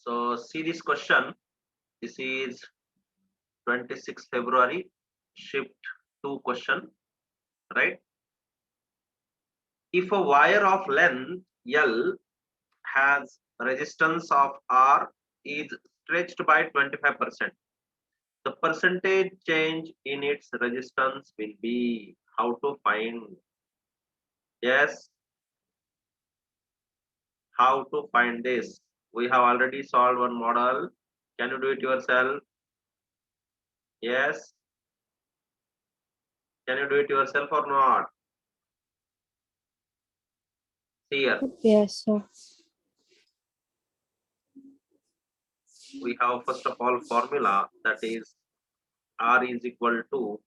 So see this question. This is 26 February, shift 2 question, right? If a wire of length L has resistance of R is stretched by 25%, the percentage change in its resistance will be. How to find? Yes, how to find this? We have already solved one model. Can you do it yourself? Yes. Can you do it yourself or not? Here Yes, sir. we have first of all formula, that is R is equal to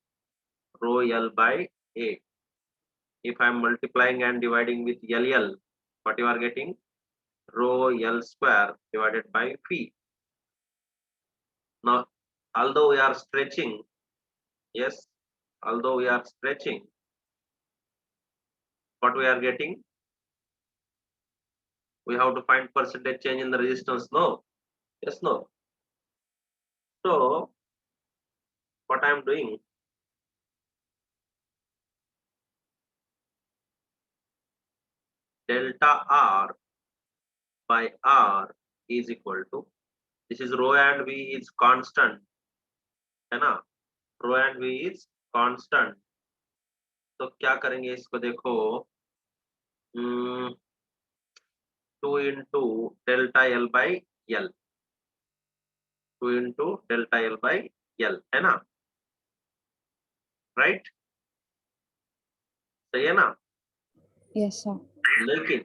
rho L by A. If I am multiplying and dividing with LL, what you are getting? Rho L square divided by phi. Now, although we are stretching, yes, although we are stretching, what we are getting? We have to find percentage change in the resistance, no? Yes, no? So, what I am doing? Delta R by R is equal to, this is rho and V is constant, है ना? Rho and V is constant. तो क्या करेंगे इसको? देखो 2 into delta L by L, 2 into delta L by L, है ना? Right, सही है ना? Yes, sir. लेकिन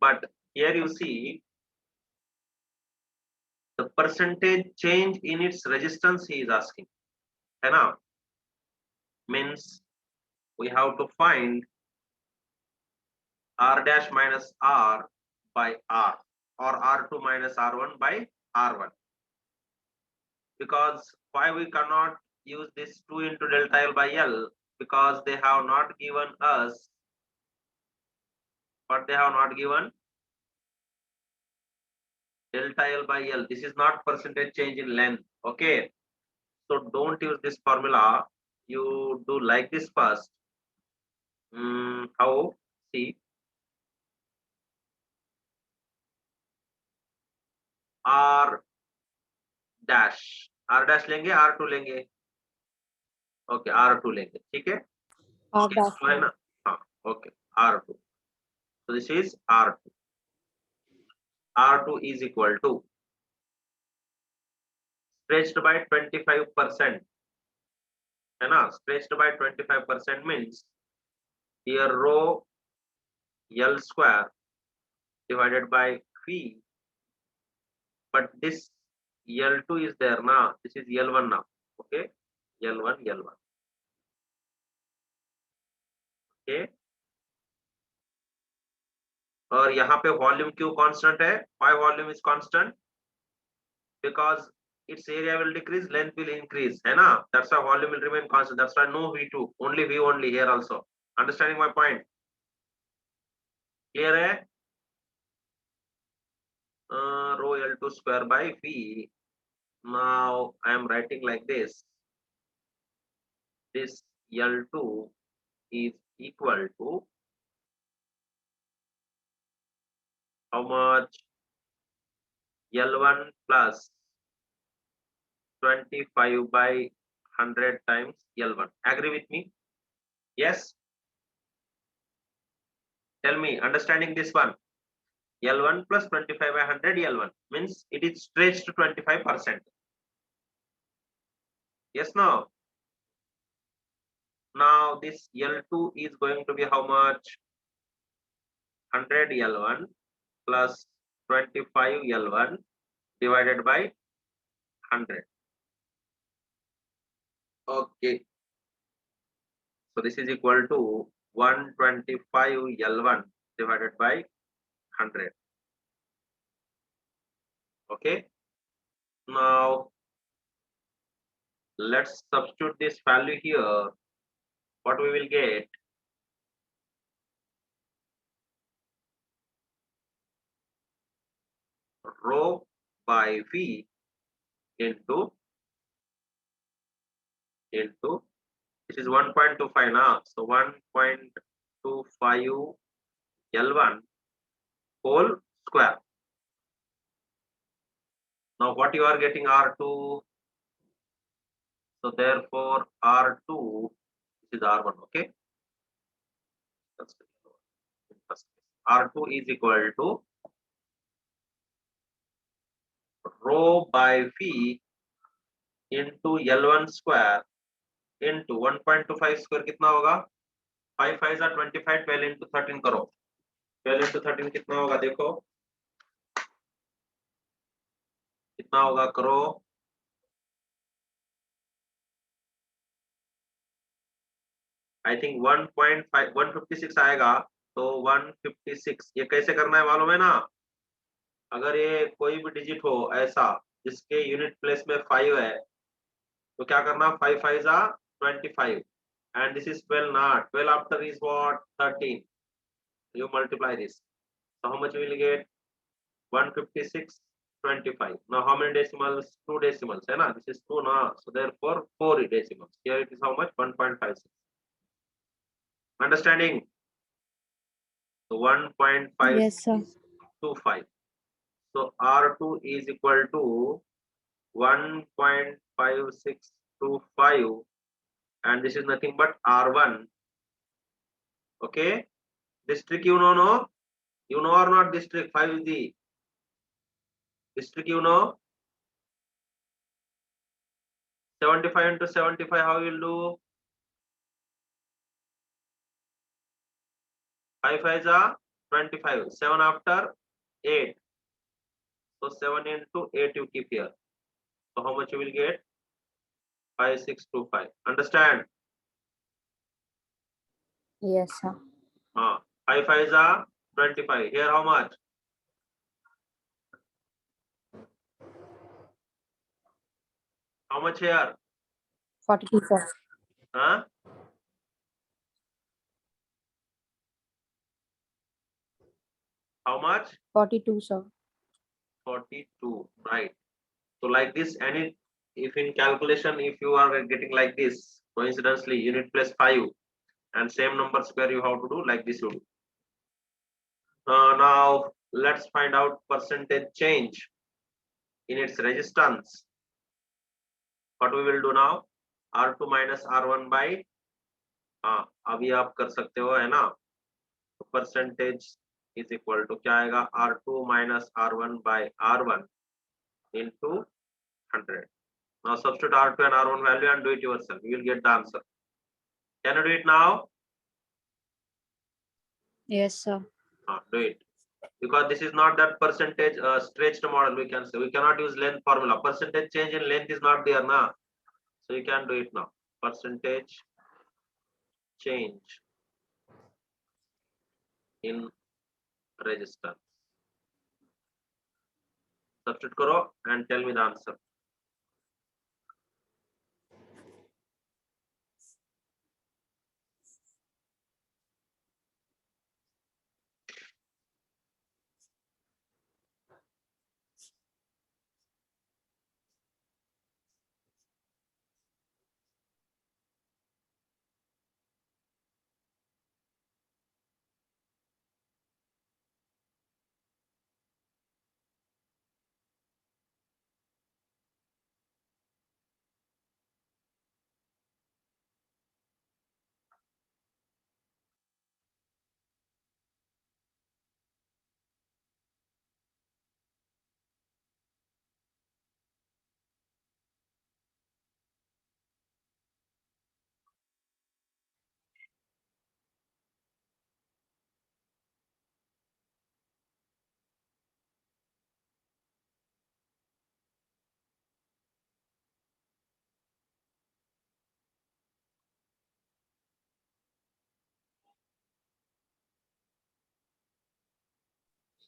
but here you see the percentage change in its resistance he is asking, है ना? Means we have to find R dash minus R by R, or R2 minus R1 by R1, because why we cannot use this 2 into delta L by L? Because they have not given us, but they have not given delta L by L. This is not percentage change in length. Okay, so don't use this formula. You do like this first. How? See, R dash लेंगे, R2 लेंगे. Okay, R2 लेंगे, ठीक है? R dash. तो है ना? हाँ, okay, R2. So this is R2. R2 is equal to stretched by 25%, है ना? Stretched by 25% means here rho L square divided by phi, but this L2 is there now. This is L1 now. Okay, L1, L1. Okay, और यहाँ पे volume क्यों constant है? Why volume is constant? Because its area will decrease, length will increase, है ना? That's why volume will remain constant. That's why no V2, only V only here also. Understanding my point? Clear है? Rho L2 square by phi. Now I am writing like this. This L2 is equal to how much? L1 plus 25 by 100 times L1. Agree with me? Yes? Tell me, understanding this one. L1 plus 25 by 100 L1 means it is stretched to 25%. Yes, no? Now this L2 is going to be how much? 100 L1 plus 25 L1 divided by 100. Okay. So this is equal to 125 L1 divided by 100. Okay. Now let's substitute this value here. What we will get? Rho by V into this is 1.25 now. So 1.25 L1 whole square. Now what you are getting R2. So therefore R2 is R1. Okay. That's R2 is equal to rho by V into L1 square into 1.25 square कितना होगा 5 5 are 25 12 into 13 करो 12 into 13 कितना होगा देखो कितना होगा करो I think 1.5 156 आएगा तो 156 ये कैसे करना है मालूम है ना अगर ये कोई भी डिजिट हो ऐसा जिसके यूनिट प्लेस में 5 है तो क्या करना 5 5 are 25 and this is 12 not 12 after is what 13 you multiply this so how much will you get 156 25 now how many decimals 2 decimals hai na this is 2 na so therefore 4 decimals here it is how much 1.56 understanding so 1.5 Yes, sir. is 25 so R2 is equal to 1.5625 and this is nothing but R1 okay district you know no you know or not district 5 is the district you know 75 into 75 how you will do 5 5 are 25 7 after 8 so 7 into 8 you keep here so how much you will get 5625 understand Yes, sir. 5 5 are 25 here how much how much here 42, sir. huh how much 42, sir. 42 right so like this any if in calculation if you are getting like this coincidentally unit plus 5 and same number square you have to do like this you do now let's find out percentage change in its resistance what we will do now R2 minus R1 by अभी आप कर सकते हो है ना percentage is equal to क्या आएगा R2 minus R1 by R1 into 100 now substitute R2 and R1 value and do it yourself you will get the answer can you do it now Yes, sir. do it because this is not that percentage stretched model we can say we cannot use length formula percentage change in length is not there na so you can do it now percentage change in resistance substitute karo and tell me the answer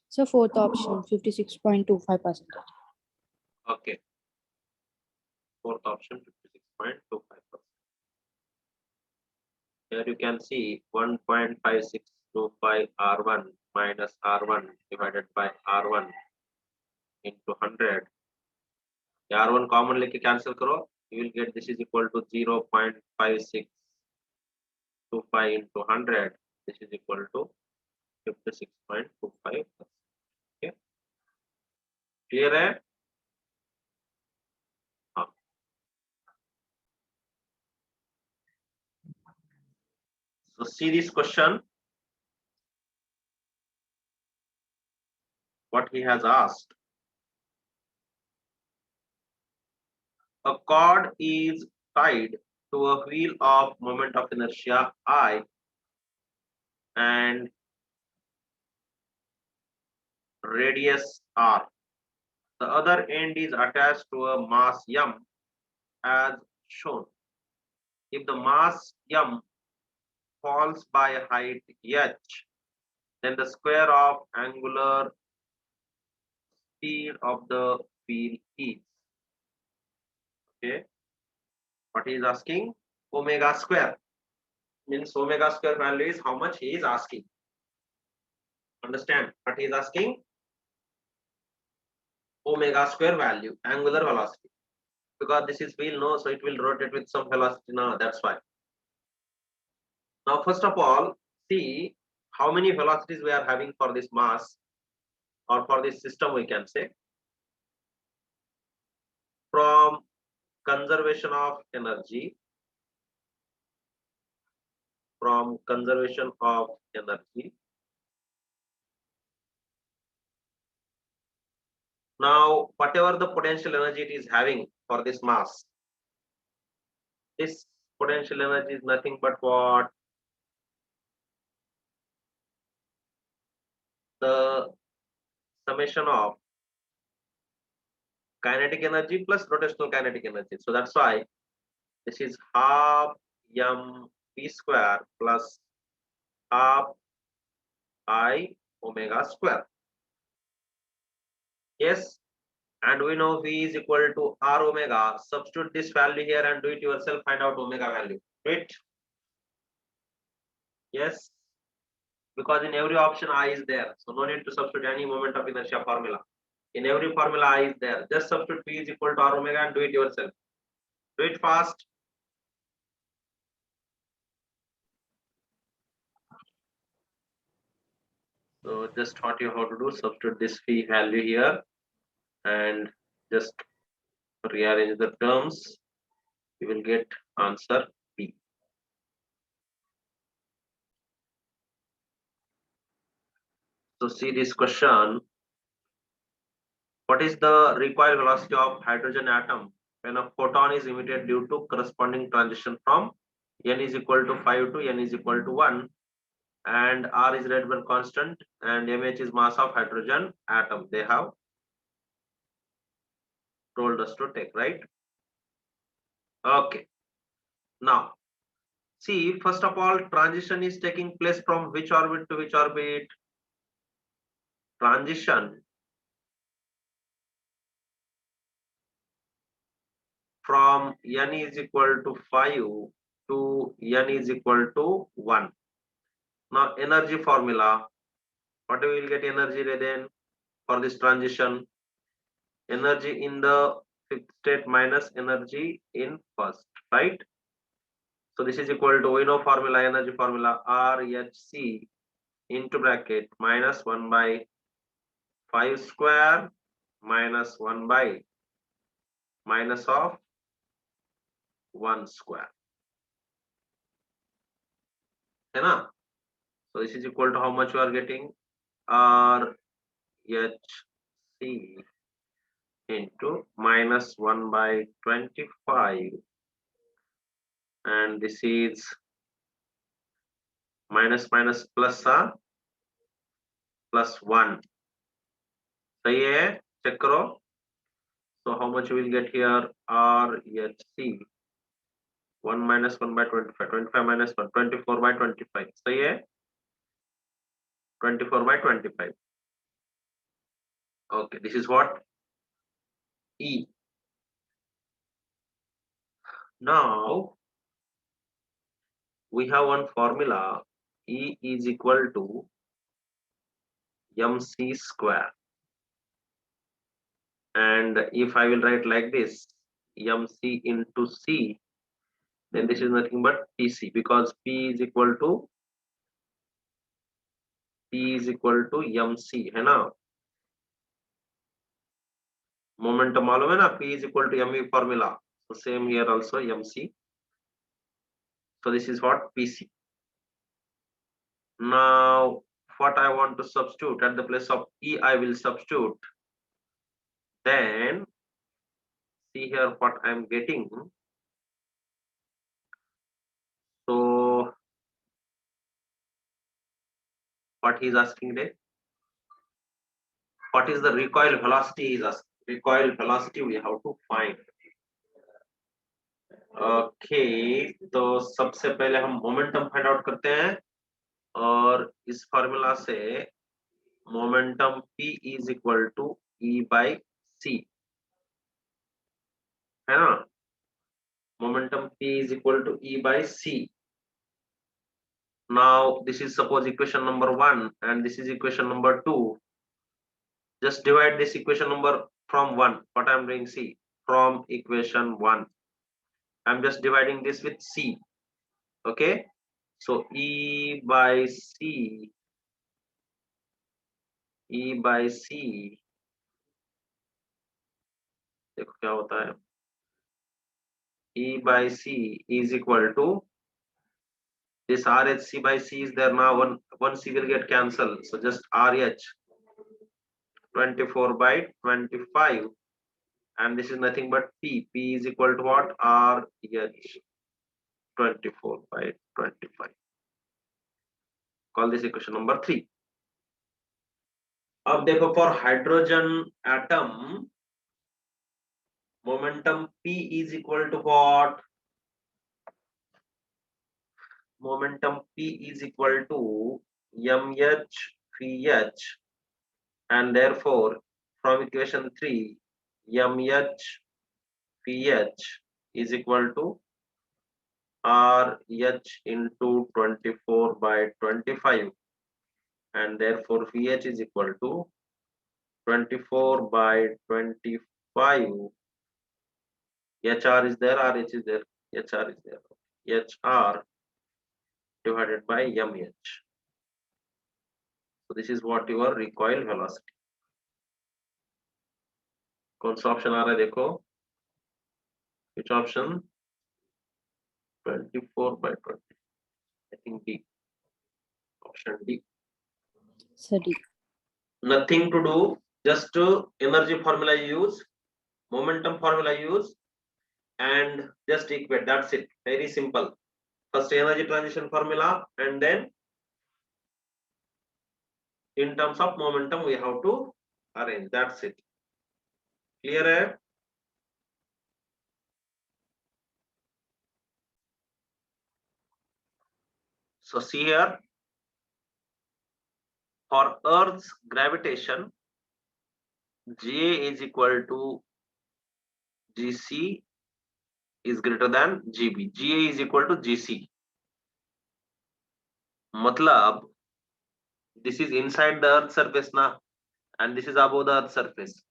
So fourth option, 56.25%. okay fourth option 56.25%. Here you can see 1.5625 R1 minus R1 divided by R1 into 100. R1 common लेके cancel करो. You will get this is equal to 0.5625 into 100. This is equal to 56.25. Okay. Clear है? हाँ. So see this question. What he has asked. A cord is tied to a wheel of moment of inertia I and radius r. The other end is attached to a mass m as shown. If the mass m falls by height h, then the square of angular speed of the wheel is. Okay. What he is asking? Omega square. Means omega square value is how much he is asking. Understand what he is asking? Omega square value, angular velocity. Because this is wheel, no, so it will rotate with some velocity now. That's why. Now, first of all, see how many velocities we are having for this mass or for this system, we can say. From conservation of energy, from conservation of energy. Now, whatever the potential energy it is having for this mass, this potential energy is nothing but what? The summation of kinetic energy plus rotational kinetic energy. So that's why this is half m v square plus half I omega square. Yes, and we know v is equal to r omega. Substitute this value here and do it yourself. Find out omega value. Do it. Yes, because in every option I is there, so no need to substitute any moment of inertia formula. In every formula I is there. Just substitute v is equal to r omega and do it yourself. Do it fast. So just taught you how to do. Substitute this v value here and just rearrange the terms. You will get answer B. So see this question. What is the required velocity of hydrogen atom when a photon is emitted due to corresponding transition from n is equal to 5 to n is equal to 1 and r is Rydberg constant and mh is mass of hydrogen atom. They have told us to take, right? Okay. Now, see, first of all, transition is taking place from which orbit to which orbit? Transition from n is equal to 5 to n is equal to 1. Now, energy formula. What we will get energy then for this transition? Energy in the fifth state minus energy in first, right? So this is equal to, we know formula, energy formula, RHC into bracket minus 1 by 5 square minus 1 by minus of 1 square. So this is equal to how much you are getting? RHC into minus 1 by 25 and this is minus minus plus plus 1. सही है? Check करो. So how much you will get here? RHC 1 minus 1 by 25, 25 minus 1, 24 by 25. सही है? 24 by 25. Okay, this is what? E. Now we have one formula. E is equal to mc square. And if I will write like this, mc into c, then this is nothing but pc, because p is equal to mc, है ना? Momentum मालूम है ना, p is equal to mv formula. So same here also mc. So this is what pc. Now what I want to substitute at the place of e, I will substitute. Then see here what I am getting. So what he is asking there? What is the recoil velocity? Is asking. Recoil velocity we have to find. Okay, तो सबसे पहले हम momentum find out करते हैं, और इस formula से momentum P is equal to E by C, है ना? Momentum P is equal to E by C. Now this is suppose equation number 1 and this is equation number 2. Just divide this equation number from 1. What I am doing, see, from equation 1 I'm just dividing this with C. Okay, so E by C देखो क्या होता है, E by C is equal to this RH by C is there now, one C will get cancelled, so just RH 24 by 25, and this is nothing but P is equal to what, RH 24 by 25. Call this equation number 3. अब देखो for hydrogen atom momentum P is equal to what? Momentum P is equal to mh ph, and therefore from equation 3 mh ph is equal to RH into 24 by 25, and therefore pH is equal to 24 by 25. HR is there, RH is there, HR is there, HR divided by mh. So this is what your recoil velocity. कौन सा option आ रहा है देखो, which option? 24 by 20. I think D. Option D. So D. Nothing to do, just energy formula use, momentum formula use, and just equate. That's it. Very simple. First energy transition formula, and then in terms of momentum we have to arrange. That's it. Clear hai? So see here, for Earth's gravitation, Ga is equal to Gc is greater than Gb. Ga is equal to Gc. Matlab, this is inside the Earth surface na, and this is above the Earth surface.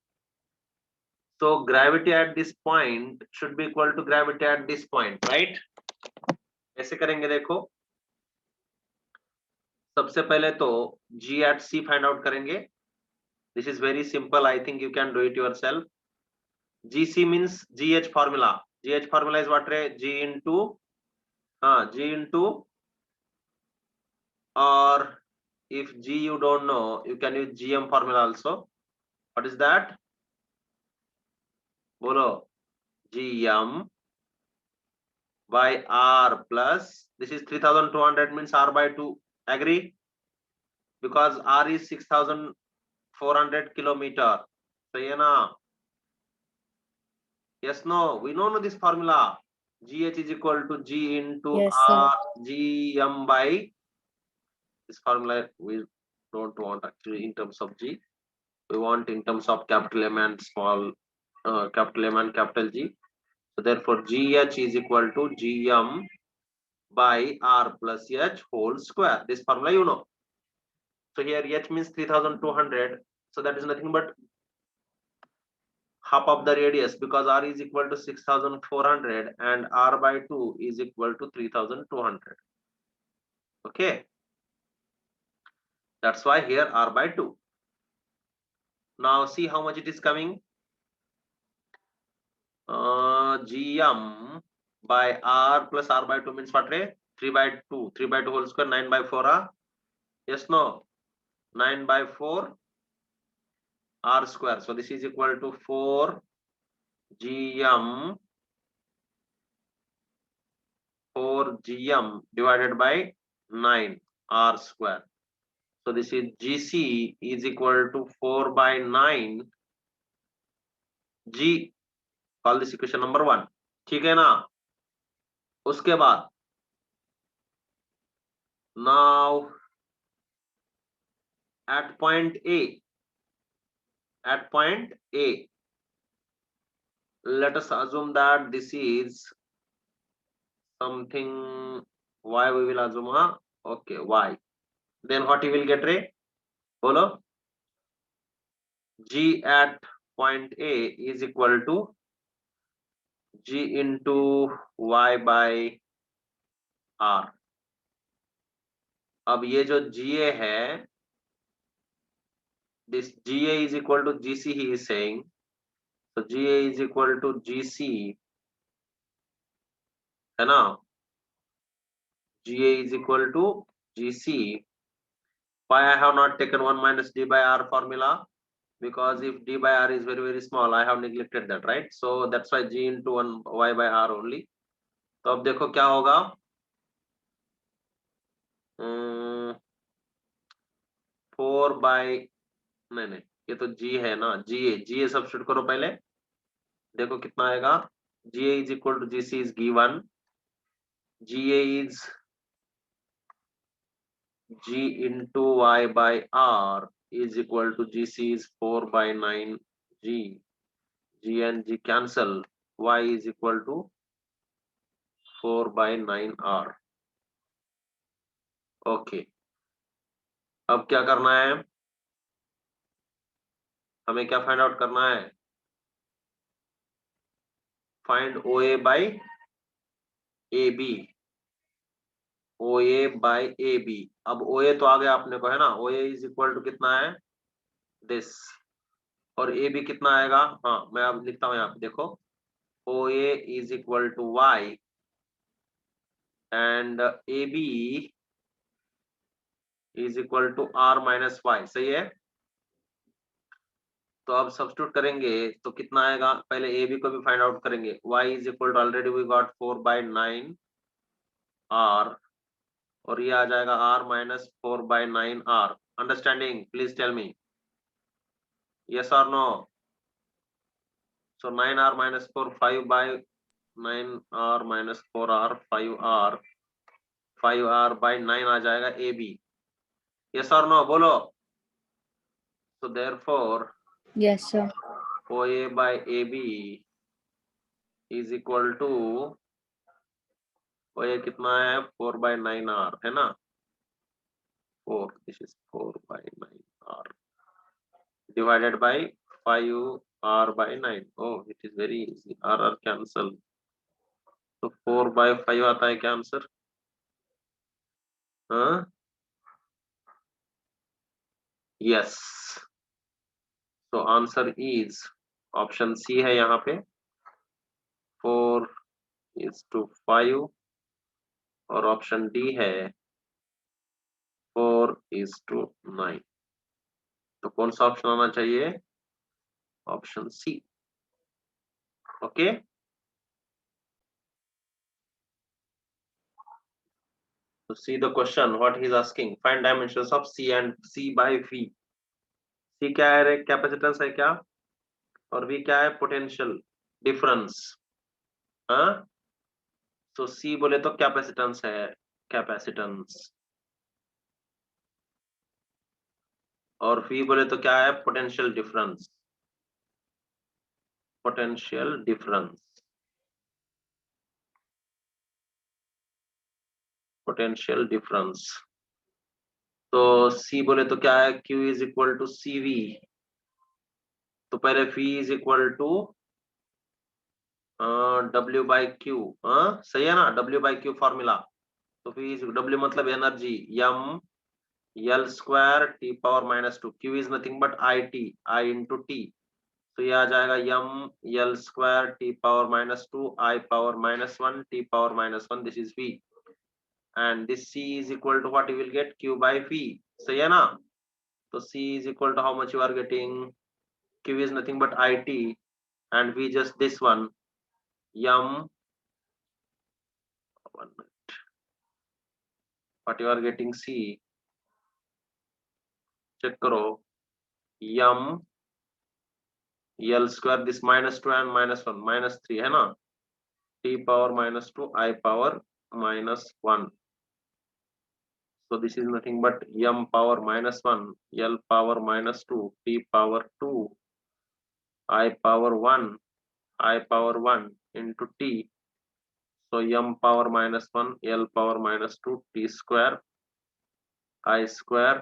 So gravity at this point should be equal to gravity at this point, right? कैसे करेंगे देखो, सबसे पहले तो G at C find out करेंगे. This is very simple. I think you can do it yourself. GC means GH formula. GH formula is what? G into G into, or if G you don't know, you can use GM formula also. What is that? Bolo. GM by R plus, this is 3200 means R by 2. Agree? Because R is 6400 kilometer. So yeah na. Yes, no, we know this formula. GH is equal to G into Yes, R GM by this formula. We don't want actually in terms of G. We want in terms of capital M and small capital M and capital G. So therefore GH is equal to GM by R plus H whole square. This formula you know. So here H means 3200. So that is nothing but half of the radius, because r is equal to 6400 and r by 2 is equal to 3200. Okay, that's why here r by 2. Now see how much it is coming. Gm by r plus r by 2 means what, Ray? 3 by 2, 3 by 2 whole square, 9 by 4, yes, no, 9 by 4 r square. So this is equal to 4 gm divided by 9 r square. So this is gc is equal to 4 by 9 g. Call this equation number 1. ठीक है ना? उसके बाद now at point A, let us assume that this is something y. We will assume, okay, y. Then what you will get, Ray? Follow. G at point A is equal to g into y by r. अब ये जो GA है, this GA is equal to GC, he is saying. So GA is equal to GC, है ना? GA is equal to GC. Why I have not taken 1 minus d by r formula? Because if d by r is very, very small, I have neglected that, right? So that's why g into 1 y by r only. तो अब देखो क्या होगा. 4 by, नहीं, ये तो g है ना, GA सब्स्टिट्यूट करो पहले, देखो कितना आएगा. GA is equal to GC is given. GA is G into y by r is equal to GC is 4 by 9 G. G and G cancel. Y is equal to 4 by 9 R. Okay. अब क्या करना है? हमें क्या find out करना है? Find OA by AB. OA by AB. अब OA तो आ गया अपने को, है ना? OA is equal to कितना है? This. और AB कितना आएगा? हाँ, मैं अब लिखता हूँ यहाँ पे, देखो. OA is equal to Y and AB is equal to R minus Y. सही है? तो अब सब्स्टिट्यूट करेंगे तो कितना आएगा? पहले AB को भी फाइंड आउट करेंगे. Y is equal to already we got 4 by 9 R और ये आ जाएगा R minus 4 by 9 R. Understanding? Please tell me. Yes or no? So 9R minus 4, 5 by 9R minus 4R, 5R, 5R by 9 आ जाएगा AB. Yes or no? बोलो. So therefore, Yes, sir. OA by AB is equal to, OA कितना है? 4 by 9R, है ना? 4, this is 4 by 9R divided by 5R by 9. Oh, it is very easy. R cancel. So 4 by 5 आता है क्या answer? हाँ? Yes. So answer is option C है यहाँ पे. 4 is to 5 और option D है 4 is to 9. तो कौन सा ऑप्शन आना चाहिए? Option C. Okay. So see the question what he is asking. Find dimensions of C and C by V. C क्या है? कैपेसिटेंस है क्या? और V क्या है? Potential difference. हाँ? तो C बोले तो कैपेसिटेंस है, कैपेसिटेंस. और V बोले तो क्या है? Potential difference. Potential difference. Potential difference. तो C बोले तो क्या है? Q is equal to CV. तो पहले phi is equal to W by Q, सही है ना, W बाई क्यू फॉर्मूला। तो फी इज W मतलब energy, m L square T power minus 2, Q is nothing but I into T. तो ये आ जाएगा m L square T power minus 2 I power minus 1 T power minus 1, this is V। and this C is equal to what you will get, Q by V, सही है ना। तो C is equal to how much you are getting, Q is nothing but IT and V just this one, m, one minute, what you are getting C, check करो, m L square, this minus 2 and minus 1 minus 3 है ना, T power minus 2 I power minus 1, so this is nothing but m power minus 1 L power minus 2 T power 2 I power 1 I power 1 into T, so m power minus 1 L power minus 2 T square I square,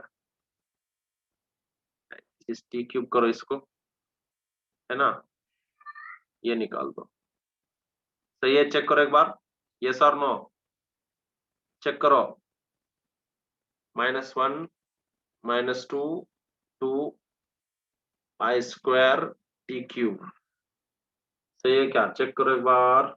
इस T cube करो इसको, है ना, ये निकाल दो। सही है, चेक करो एक बार, यस और नो, चेक करो, -1 -2 2 I स्क्वायर T क्यूब, सही है क्या, चेक करो एक बार।